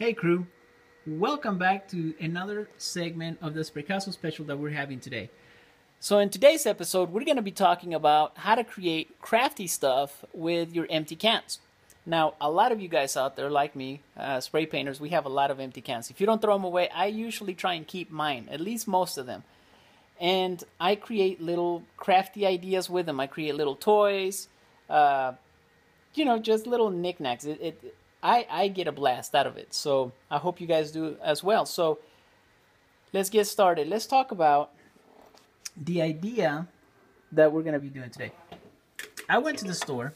Hey crew, welcome back to another segment of the Sprecaso special that we're having today. So in today's episode, we're going to be talking about how to create crafty stuff with your empty cans. Now, a lot of you guys out there, like me, spray painters, we have a lot of empty cans. If you don't throw them away, I usually try and keep mine, at least most of them. And I create little crafty ideas with them. I create little toys, just little knickknacks. I get a blast out of it, so I hope you guys do as well. So let's get started. Let's talk about the idea that we're going to be doing today. I went to the store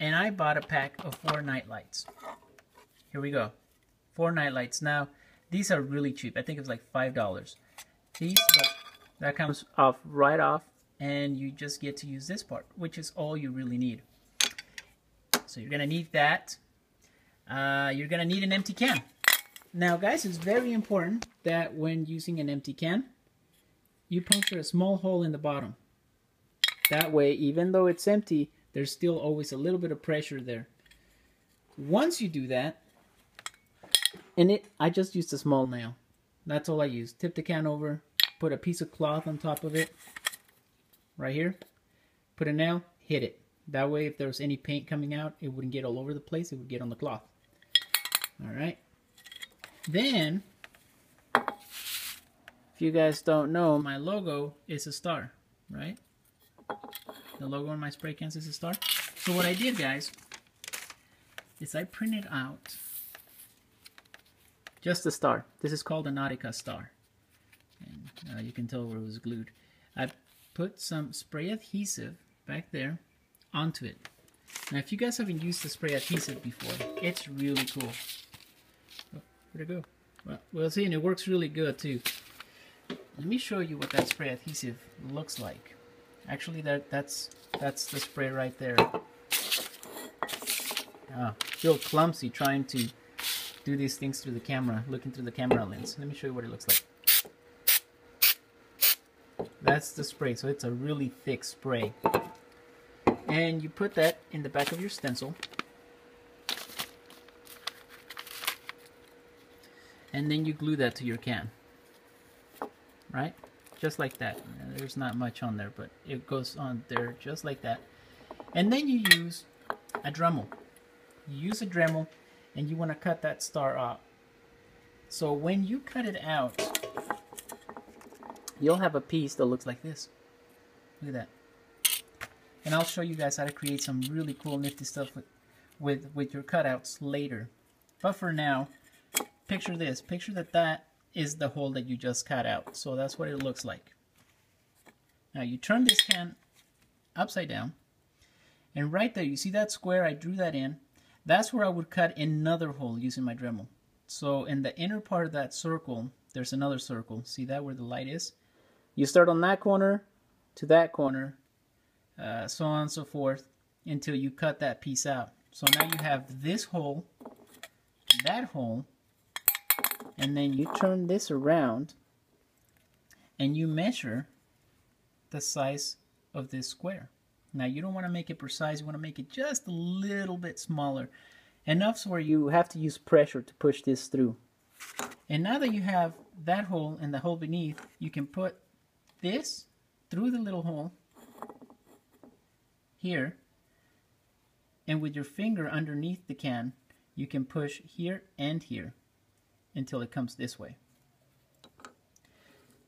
and I bought a pack of 4 night lights. Here we go. 4 night lights. Now, these are really cheap. I think it was like $5. That comes off right off, and you just get to use this part, which is all you really need. So you're going to need that. You're going to need an empty can. Now, guys, it's very important that when using an empty can, you puncture a small hole in the bottom. That way, even though it's empty, there's still always a little bit of pressure there. Once you do that, I just used a small nail. That's all I used. Tip the can over, put a piece of cloth on top of it, right here. Put a nail, hit it. That way, if there was any paint coming out, it wouldn't get all over the place. It would get on the cloth. All right. Then, if you guys don't know, my logo is a star, right? The logo on my spray cans is a star. So what I did, guys, is I printed out just a star. This is called a Nautica star. And you can tell where it was glued. I put some spray adhesive back there onto it. Now, if you guys haven't used the spray adhesive before, it's really cool. Oh, where'd it go? Well, we'll see, and it works really good too. Let me show you what that spray adhesive looks like. Actually, that's the spray right there. Feel clumsy trying to do these things through the camera, looking through the camera lens. Let me show you what it looks like. That's the spray, so it's a really thick spray. And you put that in the back of your stencil. And then you glue that to your can. Right? Just like that. There's not much on there, but it goes on there just like that. And then you use a Dremel. You use a Dremel and you want to cut that star out. So when you cut it out, you'll have a piece that looks like this. Look at that. And I'll show you guys how to create some really cool nifty stuff with your cutouts later. But for now, picture this. Picture that is the hole that you just cut out. So that's what it looks like. Now you turn this can upside down. And right there, you see that square? I drew that in. That's where I would cut another hole using my Dremel. So in the inner part of that circle, there's another circle. See that where the light is? You start on that corner to that corner. So on and so forth until you cut that piece out. So now you have this hole, that hole, and then you turn this around and you measure the size of this square. Now you don't want to make it precise, you want to make it just a little bit smaller. Enough so where you have to use pressure to push this through. And now that you have that hole and the hole beneath, you can put this through the little hole here, and with your finger underneath the can, you can push here and here until it comes this way.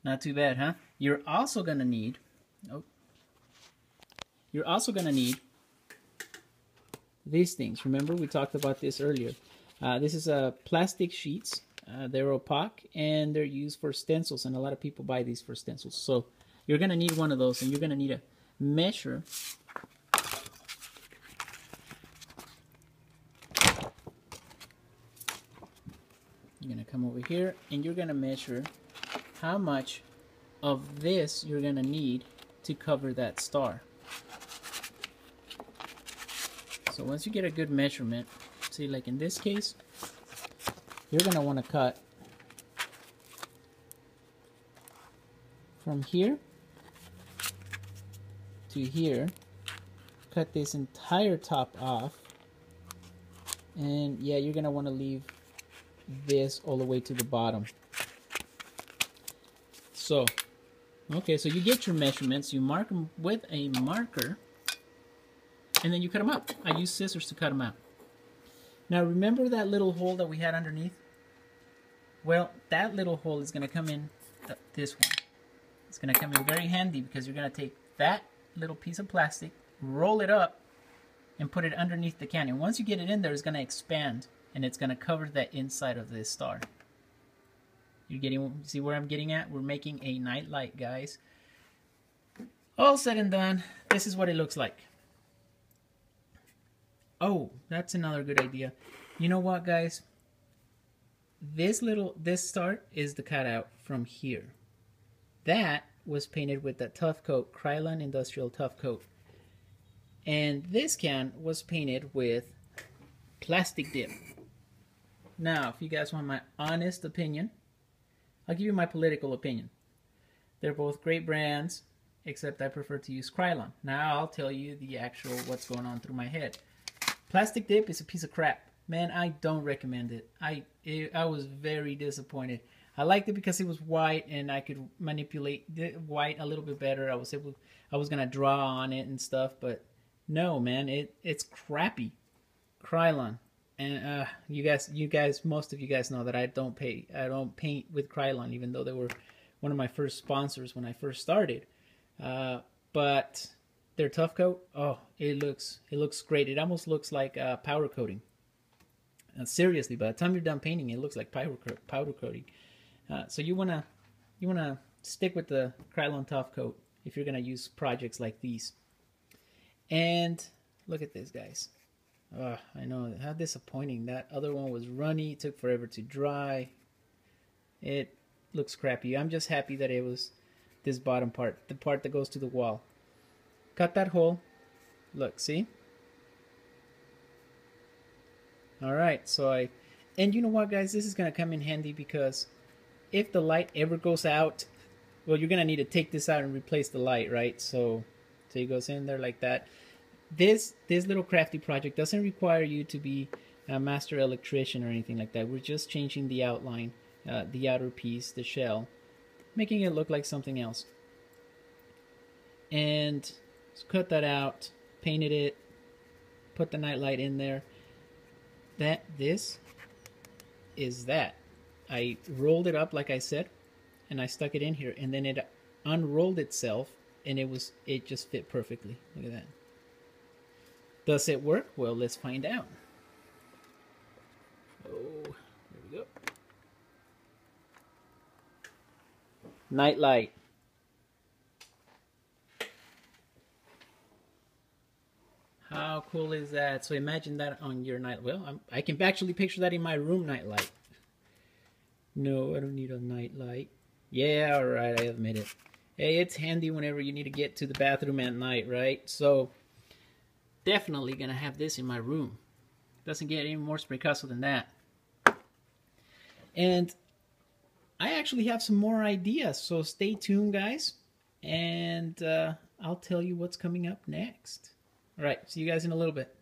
Not too bad, huh? You're also gonna need these things. Remember, we talked about this earlier. This is plastic sheets. They're opaque and they're used for stencils, and a lot of people buy these for stencils. So you're gonna need one of those, and you're gonna need a measure. You're going to come over here and you're going to measure how much of this you're going to need to cover that star. So once you get a good measurement, see, like in this case, you're going to want to cut from here to here, cut this entire top off, and yeah, you're going to want to leave this all the way to the bottom. So, okay, so you get your measurements, you mark them with a marker, and then you cut them out. I use scissors to cut them out. Now remember that little hole that we had underneath? Well, that little hole is going to come in this one. It's going to come in very handy because you're going to take that little piece of plastic, roll it up, and put it underneath the can. And once you get it in there, it's going to expand, and it's going to cover the inside of this star. You see where I'm getting at? We're making a night light, guys. All said and done, this is what it looks like. Oh, that's another good idea. You know what, guys? This star is the cutout from here. That was painted with the Tough Coat, Krylon Industrial Tough Coat. And this can was painted with plastic dip. Now, if you guys want my honest opinion, I'll give you my political opinion. They're both great brands, except I prefer to use Krylon. Now I'll tell you the actual what's going on through my head. Plastic dip is a piece of crap. Man, I don't recommend it. I was very disappointed. I liked it because it was white and I could manipulate the white a little bit better. I was gonna draw on it and stuff, but no, man, it's crappy. Krylon. And you guys, most of you guys know that I don't paint with Krylon, even though they were one of my first sponsors when I first started. But their Tough Coat, oh, it looks great. It almost looks like powder coating. Seriously, by the time you're done painting, it looks like powder coating. So you wanna stick with the Krylon Tough Coat if you're gonna use projects like these. And look at this, guys. I know how disappointing. That other one was runny. It took forever to dry. It looks crappy. I'm just happy that it was this bottom part, the part that goes to the wall. Cut that hole. Look, see? Alright, so and you know what, guys? This is going to come in handy because if the light ever goes out, well, you're going to need to take this out and replace the light, right? So it goes in there like that. This little crafty project doesn't require you to be a master electrician or anything like that. We're just changing the outline, the outer piece, the shell, making it look like something else. And cut that out, painted it, put the nightlight in there. This is that. I rolled it up like I said, and I stuck it in here, and then it unrolled itself, and it just fit perfectly. Look at that. Does it work? Well, let's find out. Oh, there we go. Night light. How cool is that? So imagine that on your night. Well, I can actually picture that in my room night light. No, I don't need a night light. Yeah, all right, I admit it. Hey, it's handy whenever you need to get to the bathroom at night, right? So definitely gonna have this in my room. Doesn't get any more Picasso than that. And I actually have some more ideas, so stay tuned, guys, and I'll tell you what's coming up next. All right, see you guys in a little bit.